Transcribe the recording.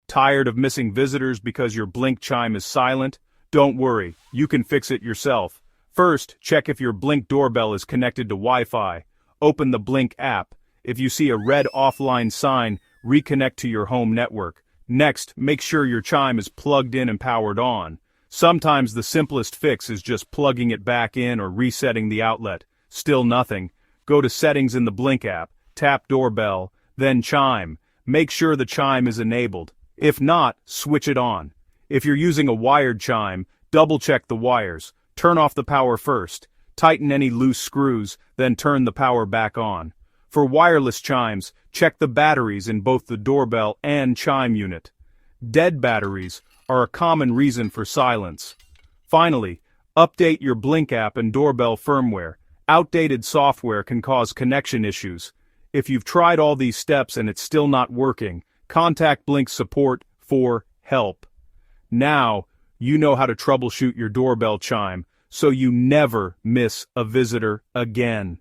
Tired of missing visitors because your Blink chime is silent? Don't worry, you can fix it yourself. First, check if your Blink doorbell is connected to Wi-Fi. Open the Blink app. If you see a red offline sign, reconnect to your home network. Next, make sure your chime is plugged in and powered on. Sometimes the simplest fix is just plugging it back in or resetting the outlet. Still nothing. Go to Settings in the Blink app, tap Doorbell, then Chime. Make sure the chime is enabled. If not, switch it on. If you're using a wired chime, double-check the wires. Turn off the power first. Tighten any loose screws, then turn the power back on. For wireless chimes, check the batteries in both the doorbell and chime unit. Dead batteries are a common reason for silence. Finally, update your Blink app and doorbell firmware. Outdated software can cause connection issues. If you've tried all these steps and it's still not working, contact Blink support for help. Now, you know how to troubleshoot your doorbell chime, so you never miss a visitor again.